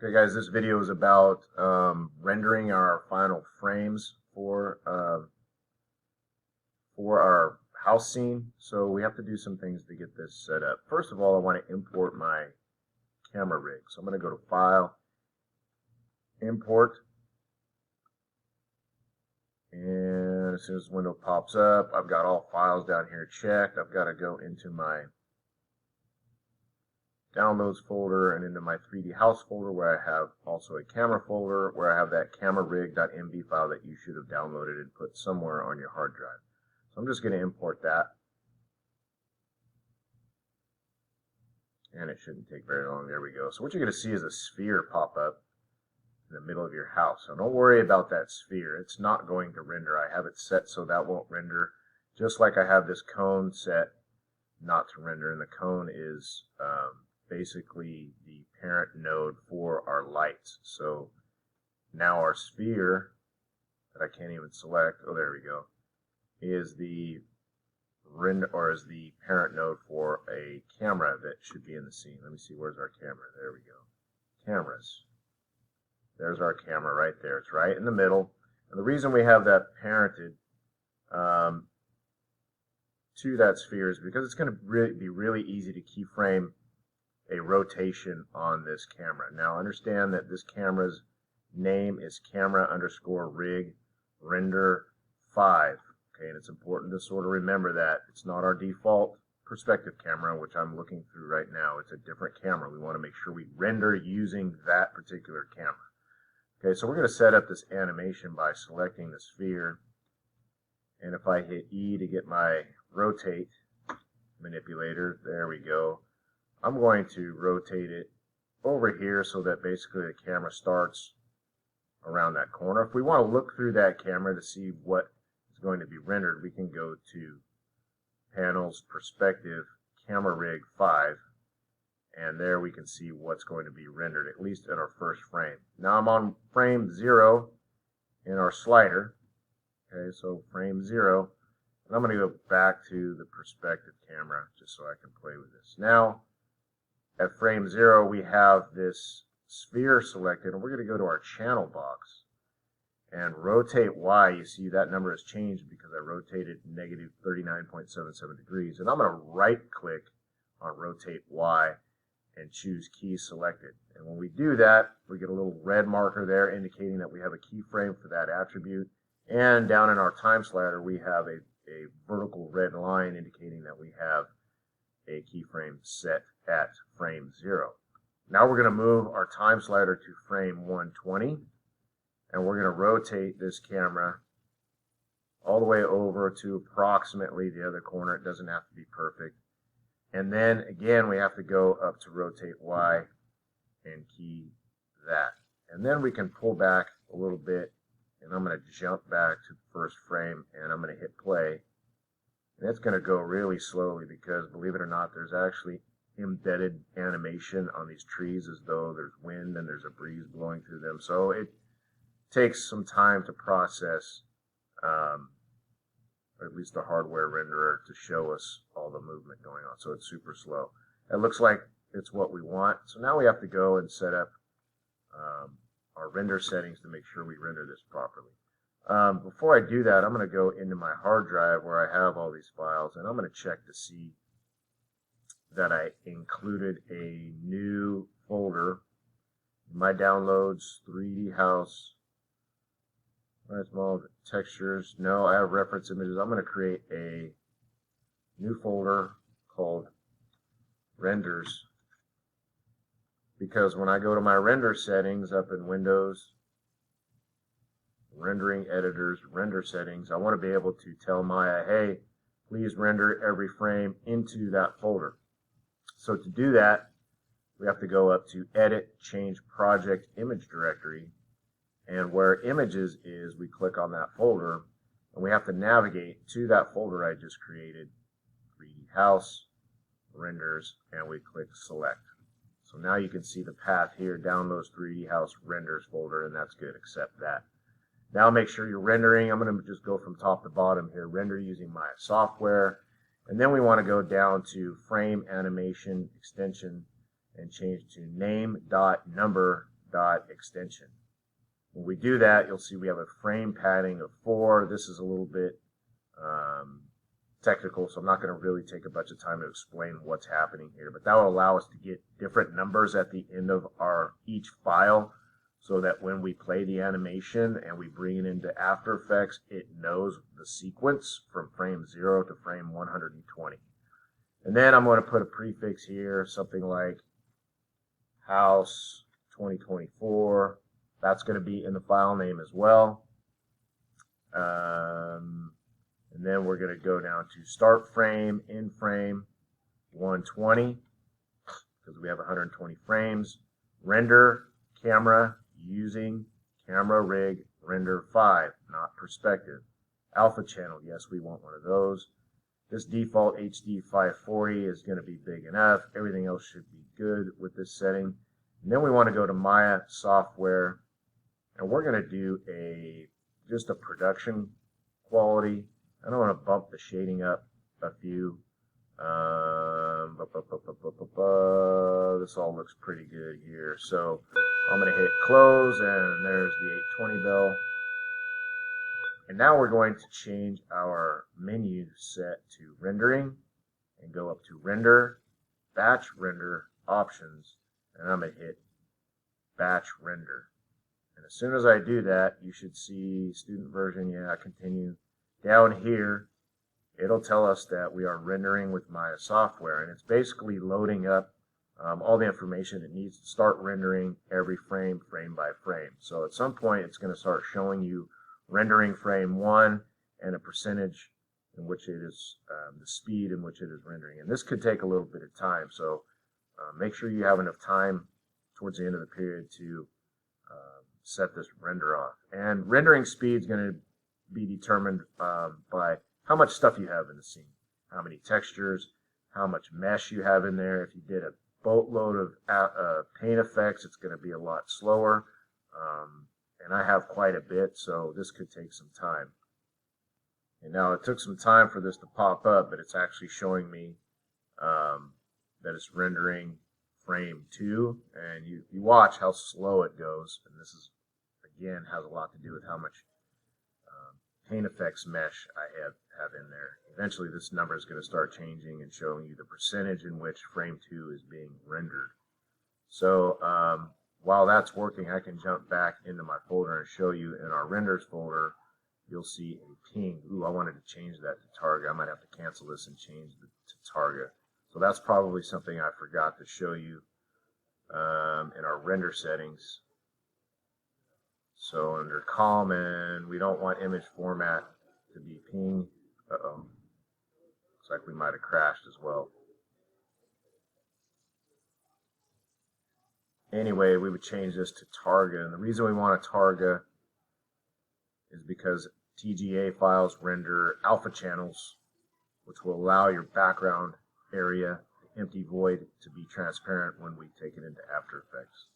Okay, guys, this video is about rendering our final frames for our house scene. So we have to do some things to get this set up. First of all, I want to import my camera rig. So I'm going to go to File, Import, and as soon as the window pops up, I've got all files down here checked. I've got to go into my Downloads folder and into my 3D House folder, where I have also a camera folder where I have that camerarig.mv file that you should have downloaded and put somewhere on your hard drive. So I'm just going to import that, and it shouldn't take very long. There we go. So what you're going to see is a sphere pop up in the middle of your house. So don't worry about that sphere. It's not going to render. I have it set so that won't render, just like I have this cone set not to render, and the cone is basically the parent node for our lights. So now our sphere that I can't even select, oh there we go, is the parent node for a camera that should be in the scene. Let me see, where's our camera? There we go. Cameras. There's our camera right there. It's right in the middle. And the reason we have that parented to that sphere is because it's going to be really easy to keyframe a rotation on this camera. Now understand that this camera's name is camera_rig render 5. Okay, and it's important to sort of remember that it's not our default perspective camera, which I'm looking through right now. It's a different camera. We want to make sure we render using that particular camera. Okay, so we're going to set up this animation by selecting the sphere, and if I hit E to get my rotate manipulator, there we go. I'm going to rotate it over here so that basically the camera starts around that corner. If we want to look through that camera to see what is going to be rendered, we can go to Panels, Perspective, Camera Rig 5, and there we can see what's going to be rendered, at least in our first frame. Now I'm on frame 0 in our slider. Okay, so frame 0, and I'm going to go back to the perspective camera just so I can play with this. Now, at frame 0, we have this sphere selected, and we're going to go to our channel box and rotate Y. You see that number has changed because I rotated negative 39.77 degrees. And I'm going to right-click on rotate Y and choose key selected. And when we do that, we get a little red marker there indicating that we have a keyframe for that attribute. And down in our time slider, we have a vertical red line indicating that we have a keyframe set at frame 0. Now we're going to move our time slider to frame 120, and we're going to rotate this camera all the way over to approximately the other corner. It doesn't have to be perfect. And then again, we have to go up to rotate Y and key that. And then we can pull back a little bit, and I'm going to jump back to the first frame, and I'm going to hit play. And it's going to go really slowly because, believe it or not, there's actually embedded animation on these trees as though there's wind and there's a breeze blowing through them. So it takes some time to process, or at least the hardware renderer, to show us all the movement going on. So it's super slow. It looks like it's what we want. So now we have to go and set up our render settings to make sure we render this properly. Before I do that, I'm going to go into my hard drive where I have all these files, and I'm going to check to see that I included a new folder in my downloads, 3D House, small textures. No, I have reference images. I'm going to create a new folder called renders, because when I go to my render settings up in Windows, rendering editors, render settings, I want to be able to tell Maya, hey, please render every frame into that folder. So to do that, we have to go up to Edit, Change Project Image Directory, and where Images is, we click on that folder, and we have to navigate to that folder I just created, 3D House, Renders, and we click Select. So now you can see the path here, Downloads 3D House Renders folder, and that's good, accept that. Now make sure you're rendering. I'm going to just go from top to bottom here, render using Maya software. And then we want to go down to Frame Animation Extension and change to name.number.frame. dot extension. When we do that, you'll see we have a frame padding of 4. This is a little bit technical, so I'm not going to really take a bunch of time to explain what's happening here, but that will allow us to get different numbers at the end of each file, so that when we play the animation and we bring it into After Effects, it knows the sequence from frame 0 to frame 120. And then I'm going to put a prefix here, something like House 2024. That's going to be in the file name as well. And then we're going to go down to start frame, end frame, 120, because we have 120 frames. Render camera using camera rig render 5, not perspective. Alpha channel, yes, we want one of those. This default HD 540 is going to be big enough. Everything else should be good with this setting. And then we want to go to Maya software, and we're going to do just a production quality. I don't want to bump the shading up a few. This all looks pretty good here. So I'm going to hit close, and there's the 820 bell. And now we're going to change our menu set to rendering and go up to render, batch render options, and I'm going to hit batch render. And as soon as I do that, you should see student version, yeah, continue. Down here, it'll tell us that we are rendering with Maya software, and it's basically loading up all the information it needs to start rendering every frame, frame by frame. So at some point, it's going to start showing you rendering frame 1 and a percentage in which it is, the speed in which it is rendering. And this could take a little bit of time, so make sure you have enough time towards the end of the period to set this render off. And rendering speed is going to be determined by how much stuff you have in the scene, how many textures, how much mesh you have in there. If you did a boatload of paint effects, it's going to be a lot slower. And I have quite a bit, so this could take some time. And now it took some time for this to pop up, but it's actually showing me that it's rendering frame 2, and you watch how slow it goes. And this is, again, has a lot to do with how much paint effects mesh I have in there. Eventually this number is going to start changing and showing you the percentage in which frame 2 is being rendered. So while that's working, I can jump back into my folder and show you in our renders folder, you'll see a ping. Ooh, I wanted to change that to Targa. I might have to cancel this and change it to Targa. So that's probably something I forgot to show you in our render settings. So under common, we don't want image format to be ping. Uh-oh. Looks like we might have crashed as well. Anyway, we would change this to Targa. And the reason we want a Targa is because TGA files render alpha channels, which will allow your background area, the empty void, to be transparent when we take it into After Effects.